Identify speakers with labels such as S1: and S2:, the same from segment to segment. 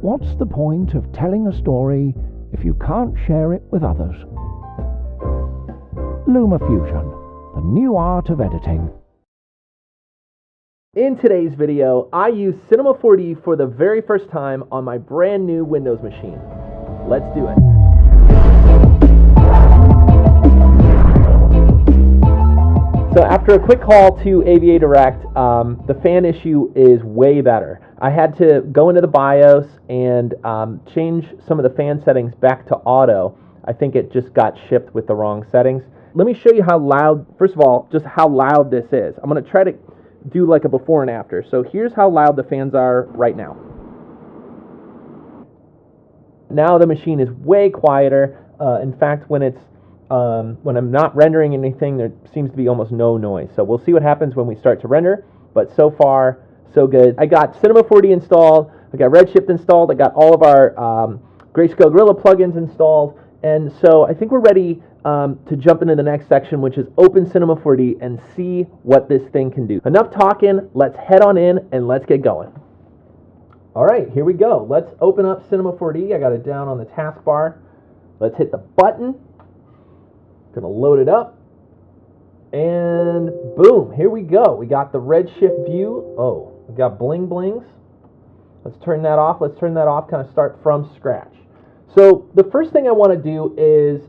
S1: What's the point of telling a story if you can't share it with others? Lumafusion, the new art of editing.
S2: In today's video, I use Cinema 4D for the very first time on my brand new Windows machine. Let's do it. So after a quick call to AVA Direct, the fan issue is way better. I had to go into the BIOS and change some of the fan settings back to auto. I think it just got shipped with the wrong settings. Let me show you how loud, first of all, just how loud this is. I'm going to try to do like a before and after. So here's how loud the fans are right now. Now the machine is way quieter. In fact, when I'm not rendering anything, there seems to be almost no noise. So we'll see what happens when we start to render, but so far, so good. I got Cinema 4D installed, I got Redshift installed, I got all of our Grayscale Gorilla plugins installed, and so I think we're ready to jump into the next section, which is open Cinema 4D and see what this thing can do. Enough talking, let's head on in and let's get going. All right, here we go. Let's open up Cinema 4D. I got it down on the taskbar. Let's hit the button. Gonna load it up, and boom, here we go. We got the Redshift view. Oh, we got bling blings. Let's turn that off. Let's turn that off, kind of start from scratch. So the first thing I want to do is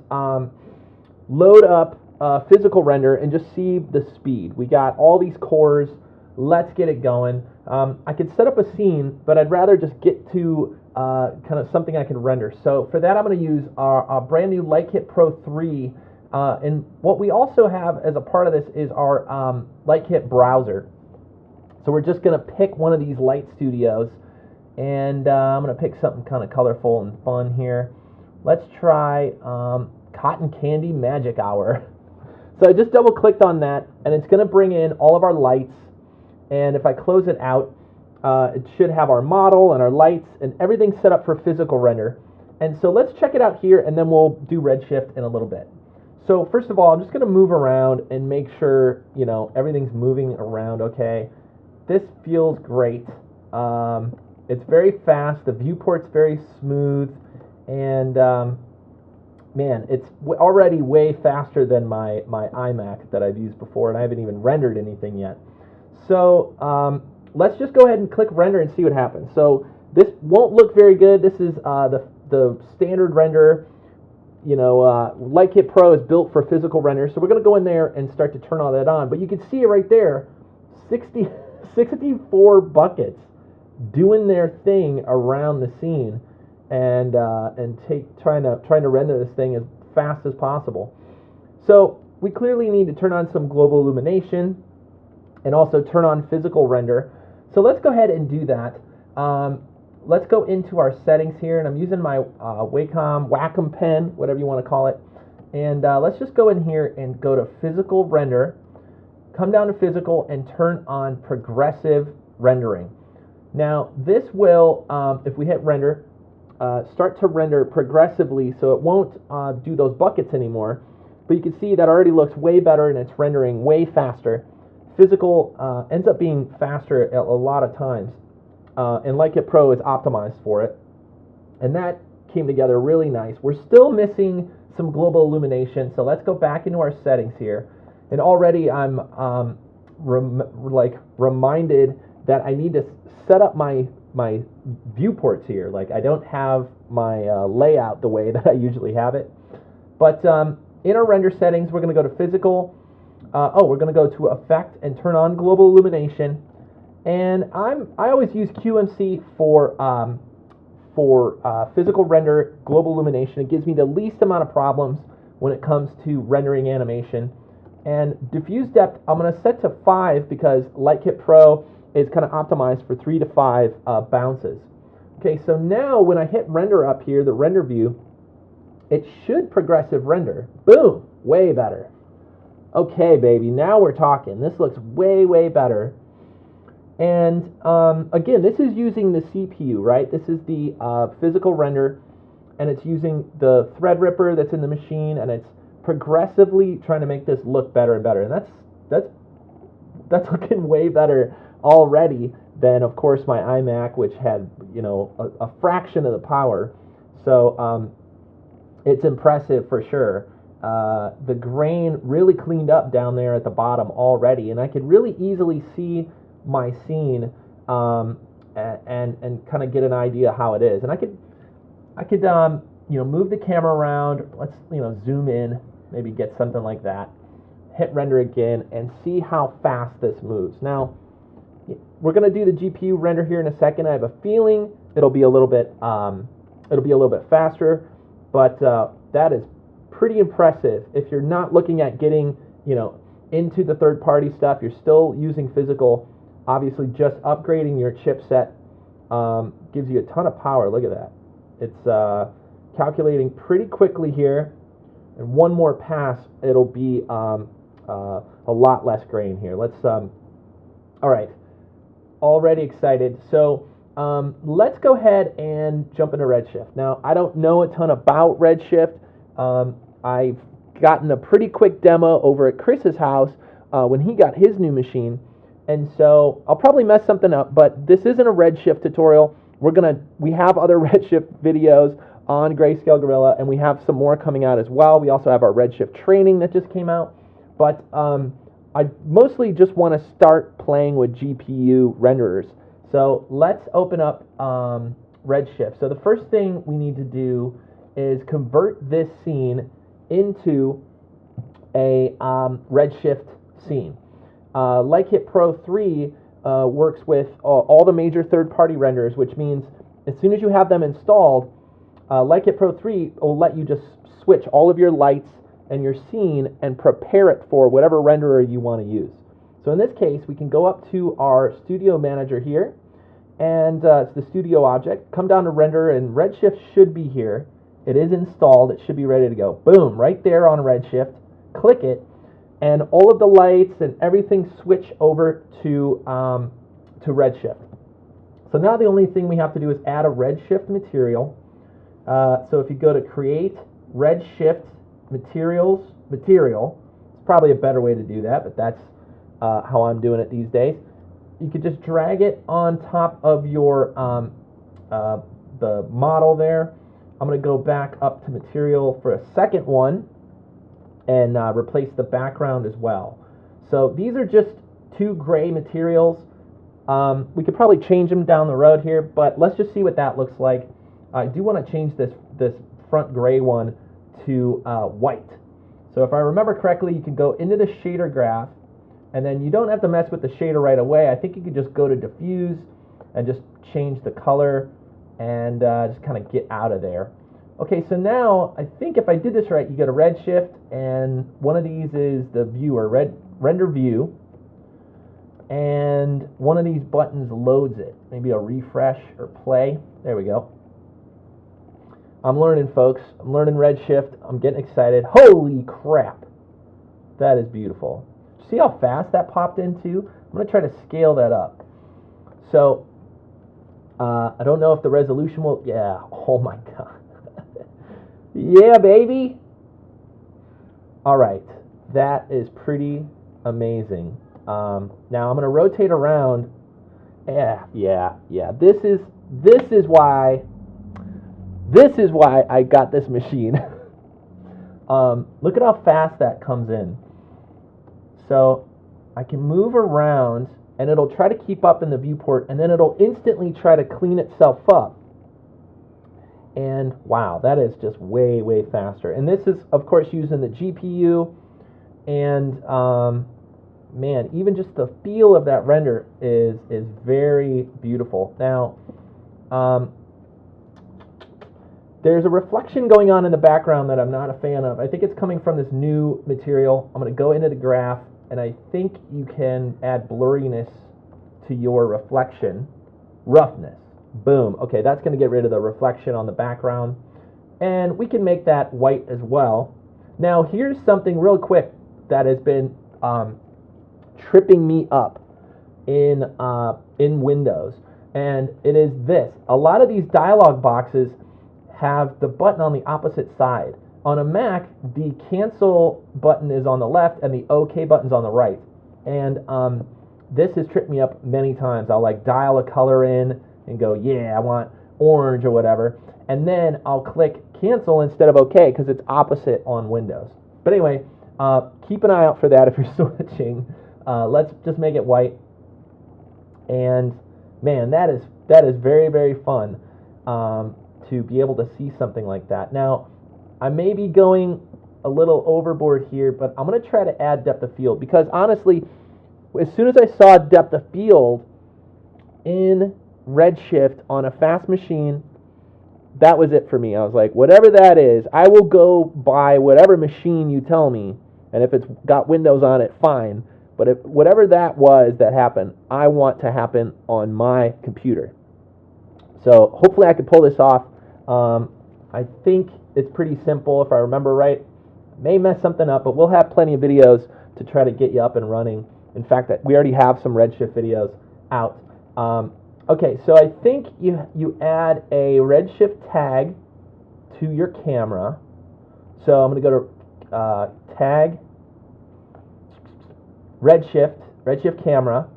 S2: load up physical render and just see the speed. We got all these cores. Let's get it going. I could set up a scene, but I'd rather just get to kind of something I can render. So for that, I'm going to use our brand new Lightkit Pro 3. And what we also have as a part of this is our Lightkit browser. So we're just going to pick one of these Light Studios, and I'm going to pick something kind of colorful and fun here. Let's try Cotton Candy Magic Hour. So I just double clicked on that, and it's going to bring in all of our lights. And if I close it out, it should have our model and our lights and everything set up for physical render. And so let's check it out here, and then we'll do Redshift in a little bit. So first of all, I'm just going to move around and make sure, you know, everything's moving around okay. This feels great. It's very fast. The viewport's very smooth. And, man, it's already way faster than my iMac that I've used before, and I haven't even rendered anything yet. So let's just go ahead and click render and see what happens. So this won't look very good. This is the standard render. You know, Lightkit Pro is built for physical render, so we're going to go in there and start to turn all that on. But you can see it right there, 64 buckets doing their thing around the scene, and trying to render this thing as fast as possible. So we clearly need to turn on some global illumination and also turn on physical render. So let's go ahead and do that. Let's go into our settings here, and I'm using my Wacom pen, whatever you want to call it. And let's just go in here and go to physical render, come down to physical, and turn on progressive rendering. Now this will, if we hit render, start to render progressively, so it won't do those buckets anymore. But you can see that already looks way better, and it's rendering way faster. Physical ends up being faster a lot of times. And Lightkit Pro is optimized for it. And that came together really nice. We're still missing some global illumination, so let's go back into our settings here. And already I'm reminded that I need to set up my viewports here. Like, I don't have my layout the way that I usually have it. But in our render settings, we're going to go to physical. We're going to go to effect and turn on global illumination. And I always use QMC for physical render global illumination. It gives me the least amount of problems when it comes to rendering animation. And diffuse depth, I'm going to set to 5 because Lightkit Pro is kind of optimized for 3 to 5 bounces. Okay, so now when I hit render up here, the render view, it should progressive render. Boom, way better. Okay, baby, now we're talking. This looks way, way better. And again, this is using the CPU, right? This is the physical render, and it's using the Threadripper that's in the machine, and it's progressively trying to make this look better and better. And that's looking way better already than, of course, my iMac, which had, you know, a fraction of the power. So it's impressive for sure. The grain really cleaned up down there at the bottom already, and I could really easily see my scene and kind of get an idea how it is. And I could you know, move the camera around. Let's, you know, zoom in, maybe get something like that. Hit render again and see how fast this moves. Now, we're going to do the GPU render here in a second. I have a feeling it'll be a little bit faster, but that is pretty impressive. If you're not looking at getting, you know, into the third-party stuff, you're still using physical. Obviously, just upgrading your chipset gives you a ton of power. Look at that. It's calculating pretty quickly here, and one more pass, it'll be a lot less grain here. Let's all right, already excited. So let's go ahead and jump into Redshift. Now, I don't know a ton about Redshift. I've gotten a pretty quick demo over at Chris's house when he got his new machine, and so I'll probably mess something up, but this isn't a Redshift tutorial. We have other Redshift videos on Grayscale Gorilla, and we have some more coming out as well. We also have our Redshift training that just came out, but I mostly just want to start playing with GPU renderers. So let's open up Redshift. So the first thing we need to do is convert this scene into a Redshift scene. Likehit Pro 3 works with all the major third-party renderers, which means as soon as you have them installed, Likehit Pro 3 will let you just switch all of your lights and your scene and prepare it for whatever renderer you want to use. So in this case, we can go up to our Studio Manager here, and it's the Studio object. Come down to Render, and Redshift should be here. It is installed. It should be ready to go. Boom, right there on Redshift. Click it, and all of the lights and everything switch over to Redshift. So now the only thing we have to do is add a Redshift material. So if you go to Create, Redshift, Material, it's probably a better way to do that, but that's how I'm doing it these days. You could just drag it on top of your the model there. I'm going to go back up to Material for a second one and replace the background as well. So these are just two gray materials. We could probably change them down the road here, but let's just see what that looks like. I do want to change this front gray one to white. So if I remember correctly, you can go into the shader graph, and then you don't have to mess with the shader right away. I think you could just go to diffuse and just change the color and just kind of get out of there. Okay, so now I think if I did this right, you go to Redshift, and one of these is the viewer, render view, and one of these buttons loads it. Maybe a refresh or play. There we go. I'm learning, folks. I'm learning Redshift. I'm getting excited. Holy crap. That is beautiful. See how fast that popped into? I'm going to try to scale that up. So, I don't know if the resolution will... Yeah. Oh, my God. Yeah, baby. All right. That is pretty amazing. Now, I'm going to rotate around. Yeah. This is why I got this machine. Look at how fast that comes in. So I can move around, and it'll try to keep up in the viewport, and then it'll instantly try to clean itself up. And wow, that is just way, way faster. And this is, of course, using the GPU, and man, even just the feel of that render is very beautiful. Now, there's a reflection going on in the background that I'm not a fan of. I think it's coming from this new material. I'm going to go into the graph, and I think you can add blurriness to your reflection. Roughness. Boom. Okay, that's going to get rid of the reflection on the background. And we can make that white as well. Now, here's something real quick that has been tripping me up in Windows. And it is this. A lot of these dialog boxes have the button on the opposite side. On a Mac, the cancel button is on the left and the OK button's on the right. And this has tripped me up many times. I'll like dial a color in and go, yeah, I want orange or whatever, and then I'll click cancel instead of OK because it's opposite on Windows. But anyway, keep an eye out for that if you're switching. Let's just make it white. And man, that is very, very fun to be able to see something like that. Now, I may be going a little overboard here, but I'm going to try to add depth of field because honestly, as soon as I saw depth of field in Redshift on a fast machine, that was it for me. I was like, whatever that is, I will go buy whatever machine you tell me, and if it's got Windows on it, fine. But if whatever that was that happened, I want to happen on my computer. So hopefully I can pull this off. I think it's pretty simple if I remember right. May mess something up, but we'll have plenty of videos to try to get you up and running. In fact, we already have some Redshift videos out. Okay, so I think you add a Redshift tag to your camera. So I'm going to go to tag Redshift camera,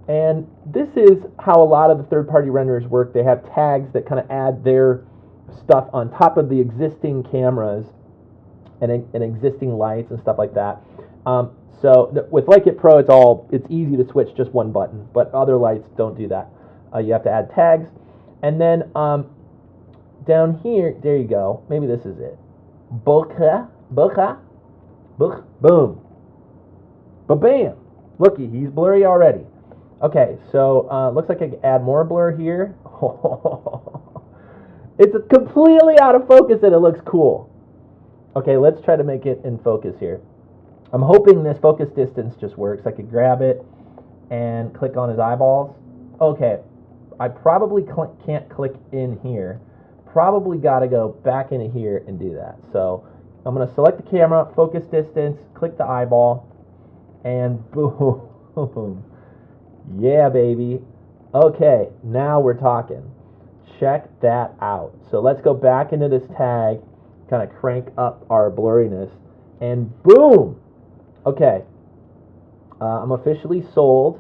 S2: and this is how a lot of the third-party renderers work. They have tags that kind of add their stuff on top of the existing cameras and existing lights and stuff like that. So with Like-It Pro, it's easy to switch just one button, but other lights don't do that. You have to add tags, and then down here, there you go. Maybe this is it. Boom. Ba-bam! Looky, he's blurry already. Okay, so looks like I can add more blur here. It's completely out of focus and it looks cool. Okay, let's try to make it in focus here. I'm hoping this focus distance just works. I could grab it and click on his eyeballs. Okay, I probably can't click in here. Probably got to go back into here and do that. So I'm going to select the camera, focus distance, click the eyeball, and boom. Yeah, baby. Okay, now we're talking. Check that out. So let's go back into this tag, kind of crank up our blurriness, and boom. Okay, I'm officially sold.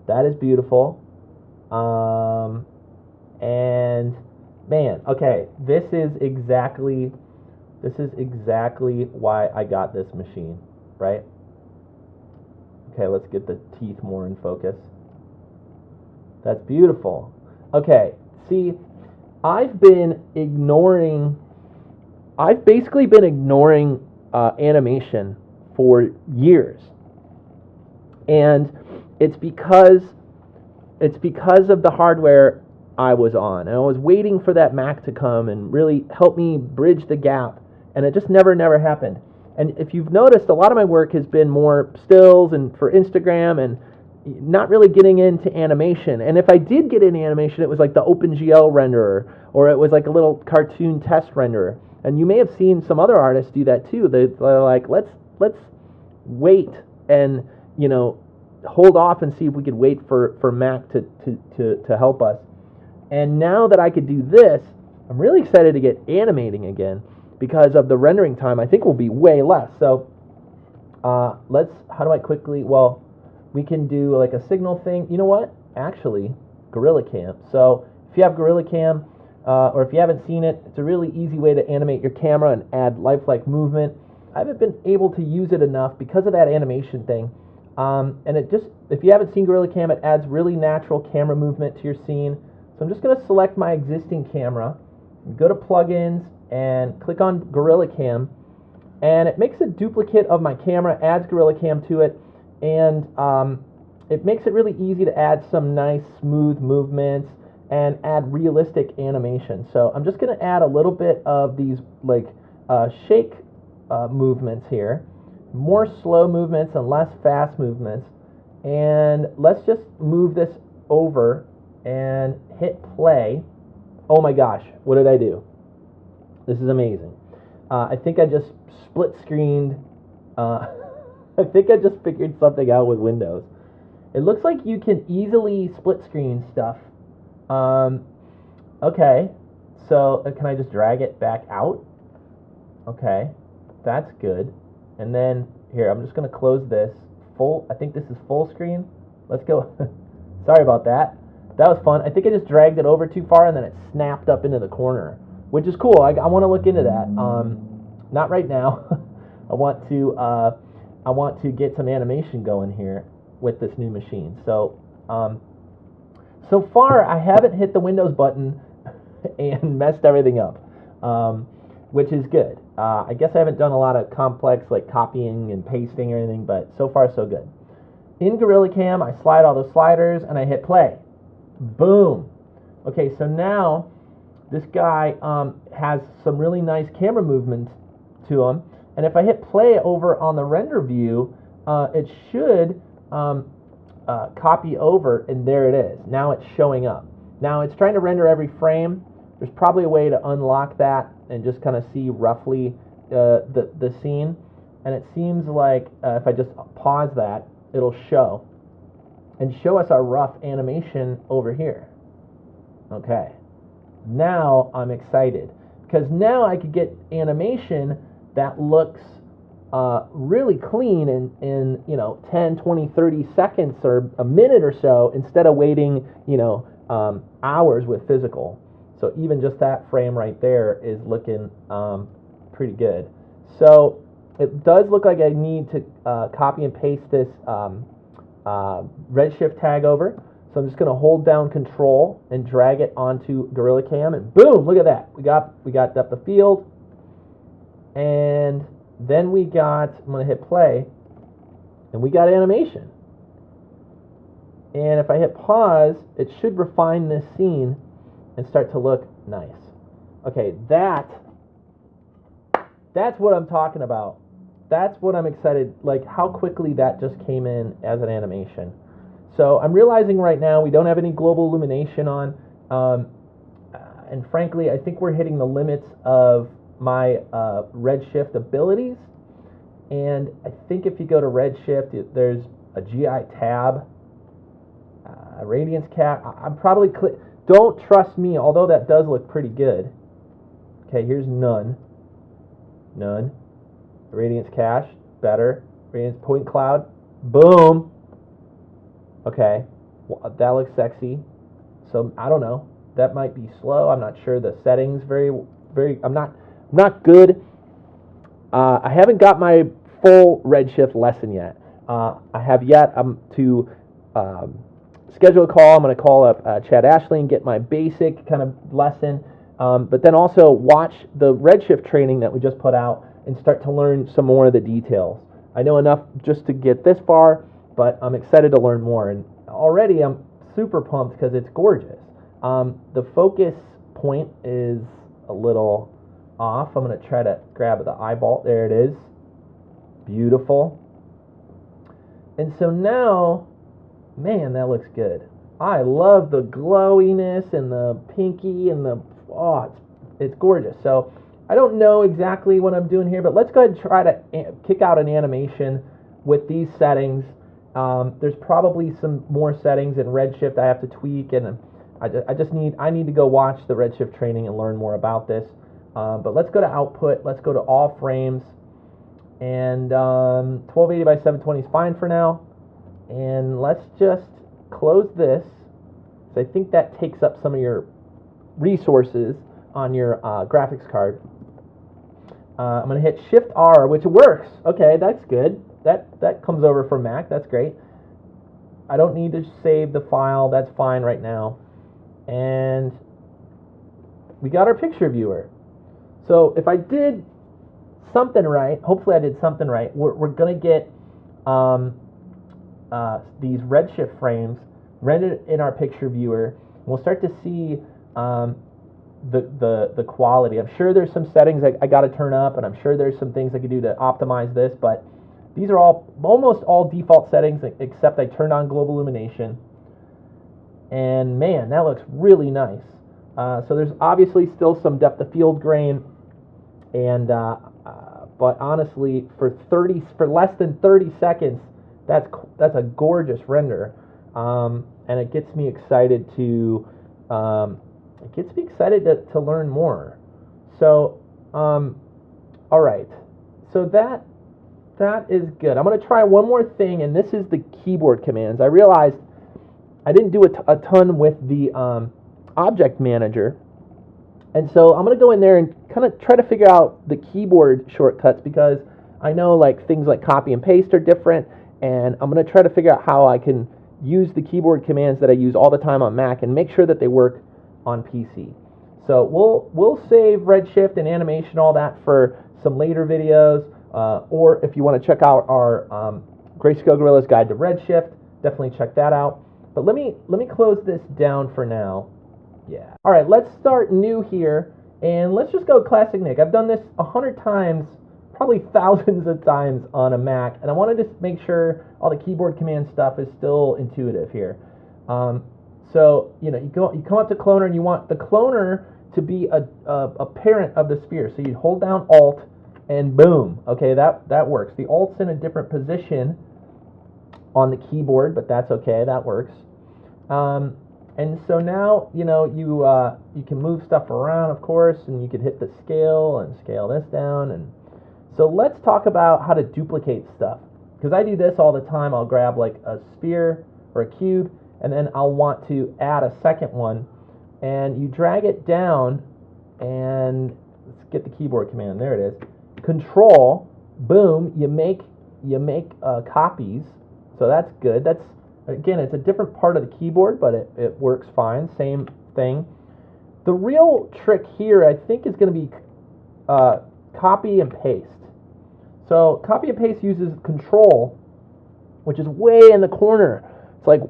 S2: That is beautiful. And man, okay, this is exactly why I got this machine, right? Okay, let's get the teeth more in focus. That's beautiful. Okay, see, I've basically been ignoring animation for years. And it's because of the hardware I was on. And I was waiting for that Mac to come and really help me bridge the gap. And it just never happened. And if you've noticed, a lot of my work has been more stills and for Instagram and not really getting into animation. And if I did get into animation, it was like the OpenGL renderer, or it was like a little cartoon test renderer. And you may have seen some other artists do that too. They're like, let's wait and, hold off and see if we could wait for Mac to help us. And now that I could do this, I'm really excited to get animating again because of the rendering time. I think will be way less. So how do I quickly, well, we can do like a signal thing. You know what? Actually, Gorilla Cam. So if you have Gorilla Cam, or if you haven't seen it, it's a really easy way to animate your camera and add lifelike movement. I haven't been able to use it enough because of that animation thing. And if you haven't seen Gorilla Cam, it adds really natural camera movement to your scene. So I'm just going to select my existing camera, go to plugins, and click on Gorilla Cam. And it makes a duplicate of my camera, adds Gorilla Cam to it, and it makes it really easy to add some nice smooth movements and add realistic animation. So I'm just going to add a little bit of these shake movements here, more slow movements and less fast movements. And let's just move this over and hit play. Oh my gosh, what did I do? This is amazing. I think I just split screened. I think I just figured something out with Windows. It looks like you can easily split screen stuff. Okay, so can I just drag it back out? Okay, that's good. And then here, I'm just going to close this. I think this is full screen. Let's go. Sorry about that. That was fun. I think I just dragged it over too far and then it snapped up into the corner, which is cool. I want to look into that. Not right now. I want to get some animation going here with this new machine. So so far I haven't hit the Windows button and messed everything up, which is good. I guess I haven't done a lot of complex like copying and pasting or anything, but so far so good. In GorillaCam, I slide all the sliders and I hit play. Boom. Okay, so now this guy has some really nice camera movement to him, and if I hit play over on the render view, it should copy over, and there it is. Now it's showing up. Now it's trying to render every frame. There's probably a way to unlock that and just kind of see roughly the scene, and it seems like if I just pause that, it'll show us our rough animation over here. Okay, now I'm excited because now I could get animation that looks really clean in 10, 20, 30 seconds or a minute or so instead of waiting hours with physical. So even just that frame right there is looking pretty good. So it does look like I need to copy and paste this redshift tag over. So I'm just going to hold down Control and drag it onto GorillaCam, and boom! Look at that. We got depth of field, and then I'm going to hit play, and we got animation. And if I hit pause, it should refine this scene and start to look nice. Okay, that's what I'm talking about. That's what I'm excited, like how quickly that just came in as an animation. So I'm realizing right now we don't have any global illumination on, and frankly, I think we're hitting the limits of my Redshift abilities. And I think if you go to Redshift, there's a GI tab, a radiance cap. I'm probably don't trust me, although that does look pretty good. Okay, here's none. Radiance cache, better. Radiance point cloud, boom. Okay, well, that looks sexy. So I don't know. That might be slow. I'm not sure. The settings I'm not good. I haven't got my full Redshift lesson yet. I have yet to schedule a call. I'm going to call up Chad Ashley and get my basic kind of lesson, but then also watch the Redshift training that we just put out and start to learn some more of the details. I know enough just to get this far, but I'm excited to learn more. And already I'm super pumped because it's gorgeous. The focus point is a little off. I'm going to try to grab the eyeball. There it is. Beautiful. And so now, man, that looks good. I love the glowiness and the pinky and it's gorgeous. So I don't know exactly what I'm doing here, but let's go ahead and try to kick out an animation with these settings. There's probably some more settings in Redshift I have to tweak, and I need to go watch the Redshift training and learn more about this. But let's go to output. Let's go to all frames, and 1280 by 720 is fine for now. And let's just close this. So I think that takes up some of your resources on your graphics card. I'm going to hit Shift R, which works. Okay, that's good. That comes over from Mac. That's great. I don't need to save the file. That's fine right now. And we got our picture viewer. So if I did something right, hopefully I did something right, we're going to get these Redshift frames rendered in our picture viewer. We'll start to see the quality. I'm sure there's some settings I got to turn up, and I'm sure there's some things I could do to optimize this, but these are almost all default settings except I turned on global illumination. And man, that looks really nice. So there's obviously still some depth of field grain, and but honestly, for less than 30 seconds, that's a gorgeous render, and it gets me excited to learn more. So all right, so that is good. I'm going to try one more thing, and this is the keyboard commands. I realized I didn't do a ton with the object manager, and so I'm going to go in there and kind of try to figure out the keyboard shortcuts, because I know like things like copy and paste are different, and I'm going to try to figure out how I can use the keyboard commands that I use all the time on Mac and make sure that they work on PC. So we'll save Redshift and animation, all that, for some later videos, or if you want to check out our Grayscale Gorilla's Guide to Redshift, definitely check that out. But let me close this down for now. Yeah. All right, let's start new here, and let's just go Classic Nick. I've done this 100 times, probably thousands of times on a Mac, and I wanted to make sure all the keyboard command stuff is still intuitive here. So you know, you come up to cloner, and you want the cloner to be a parent of the sphere. So you hold down Alt, and boom. Okay, that works. The Alt's in a different position on the keyboard, but that's okay. That works. And so now, you know, you can move stuff around, of course, and you can hit the scale and scale this down. And so let's talk about how to duplicate stuff, because I do this all the time. I'll grab like a sphere or a cube, and then I'll want to add a second one, and you drag it down, and let's get the keyboard command. There it is. Control, boom. You make copies. So that's good. That's, again, it's a different part of the keyboard, but it works fine. Same thing. The real trick here, I think, is going to be copy and paste. So copy and paste uses Control, which is way in the corner. It's like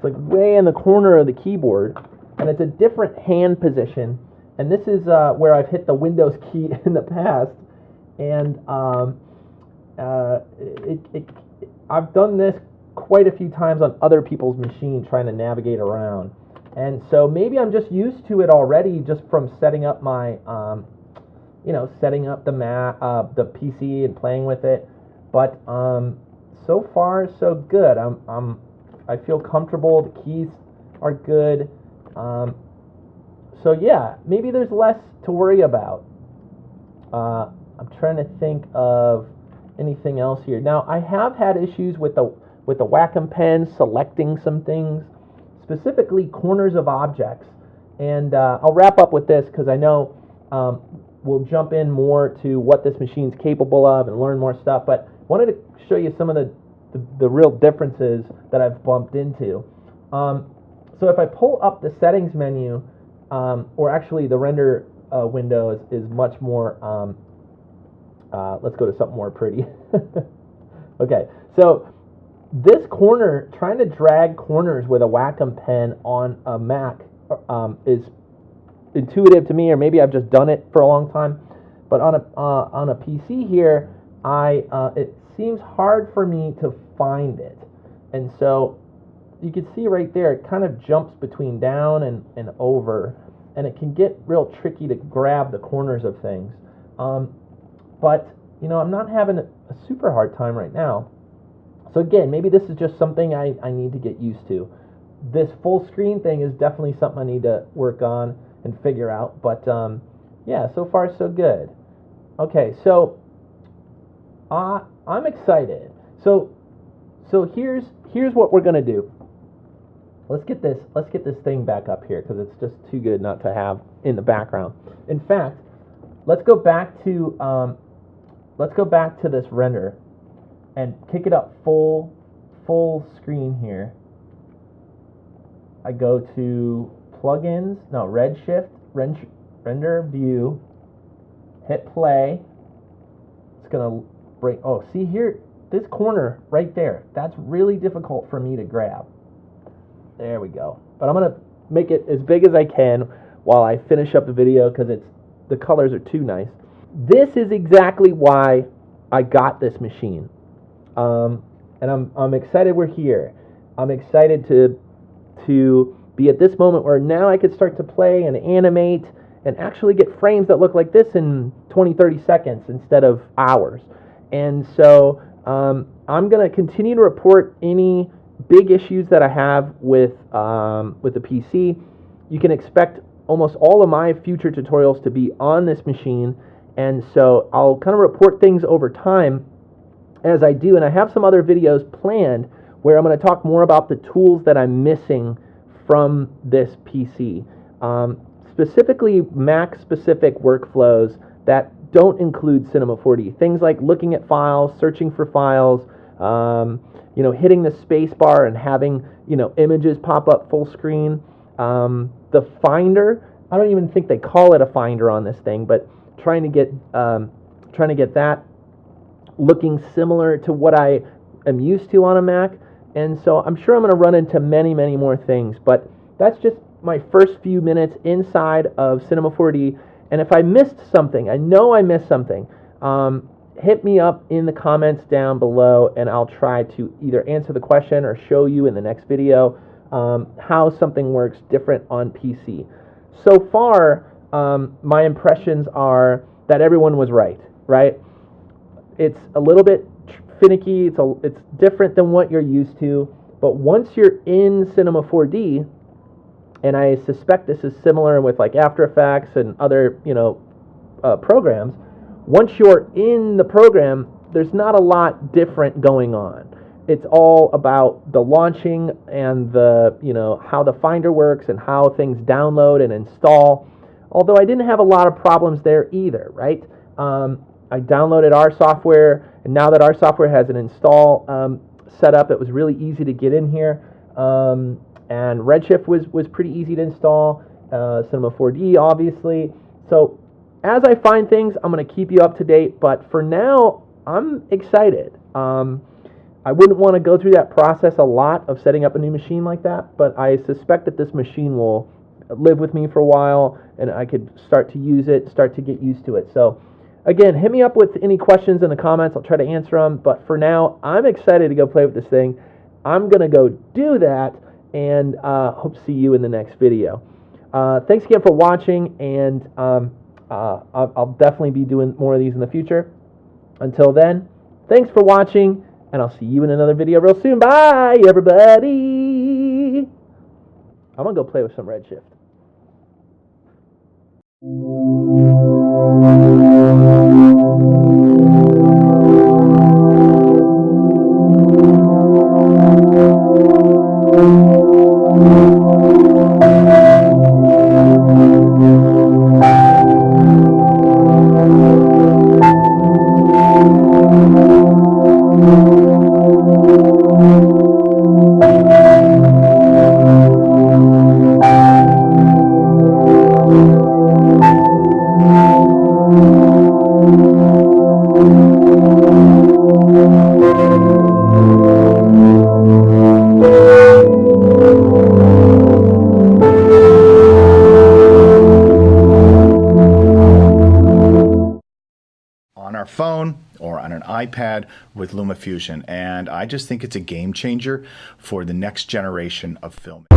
S2: way in the corner of the keyboard, and it's a different hand position. And this is where I've hit the Windows key in the past, and I've done this quite a few times on other people's machines trying to navigate around. And so maybe I'm just used to it already, just from setting up my, setting up the PC and playing with it. But so far so good. I feel comfortable. The keys are good. So yeah, maybe there's less to worry about. I'm trying to think of anything else here. Now, I have had issues with the Wacom pen selecting some things, specifically corners of objects. And I'll wrap up with this, because I know we'll jump in more to what this machine's capable of and learn more stuff. But I wanted to show you some of the real differences that I've bumped into. So if I pull up the settings menu, or actually the render window is much more, let's go to something more pretty. Okay, so this corner, trying to drag corners with a Wacom pen on a Mac is intuitive to me, or maybe I've just done it for a long time. But on a PC here, it seems hard for me to find it. And so you can see right there, it kind of jumps between down and over, and it can get real tricky to grab the corners of things. But, you know, I'm not having a super hard time right now. So again, maybe this is just something I need to get used to. This full screen thing is definitely something I need to work on and figure out. But yeah, so far so good. Okay, so I'm excited. So here's what we're gonna do. Let's get this thing back up here, because it's just too good not to have in the background. In fact, let's go back to this render and kick it up full screen here. I go to plugins, no, Redshift, render view, hit play. It's gonna bring, oh, see here, this corner right there, that's really difficult for me to grab. There we go. But I'm gonna make it as big as I can while I finish up the video, because the colors are too nice. This is exactly why I got this machine. And I'm excited we're here. I'm excited to be at this moment where now I could start to play and animate and actually get frames that look like this in 20-30 seconds instead of hours. And so I'm going to continue to report any big issues that I have with the PC. You can expect almost all of my future tutorials to be on this machine, and so I'll kind of report things over time. as I do, and I have some other videos planned where I'm going to talk more about the tools that I'm missing from this PC. Specifically Mac-specific workflows that don't include Cinema 4D. Things like looking at files, searching for files, hitting the space bar and having, images pop up full screen. The Finder, I don't even think they call it a Finder on this thing, but trying to get that looking similar to what I am used to on a Mac. And so I'm sure I'm going to run into many, many more things, but that's just my first few minutes inside of Cinema 4D. And if I missed something, I know I missed something, hit me up in the comments down below, and I'll try to either answer the question or show you in the next video how something works different on PC. So far, my impressions are that everyone was right? It's a little bit finicky, it's different than what you're used to, but once you're in Cinema 4D, and I suspect this is similar with like After Effects and other, programs, once you're in the program, there's not a lot different going on. It's all about the launching and the, how the Finder works and how things download and install. Although I didn't have a lot of problems there either, right? I downloaded our software, and now that our software has an install set up, it was really easy to get in here. And Redshift was pretty easy to install. Cinema 4D, obviously. So as I find things, I'm going to keep you up to date. But for now, I'm excited. I wouldn't want to go through that process a lot of setting up a new machine like that, but I suspect that this machine will live with me for a while, and I could start to use it, start to get used to it. So again, hit me up with any questions in the comments. I'll try to answer them. But for now, I'm excited to go play with this thing. I'm going to go do that, and hope to see you in the next video. Thanks again for watching, and I'll definitely be doing more of these in the future. Until then, thanks for watching, and I'll see you in another video real soon. Bye, everybody! I'm going to go play with some Redshift.
S3: Phone or on an iPad with Lumafusion, and I just think it's a game changer for the next generation of filming.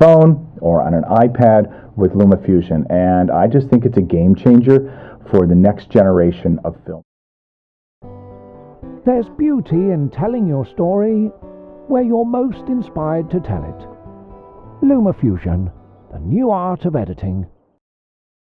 S3: phone or on an iPad with Lumafusion. And I just think it's a game changer for the next generation of film.
S1: There's beauty in telling your story where you're most inspired to tell it. Lumafusion, the new art of editing.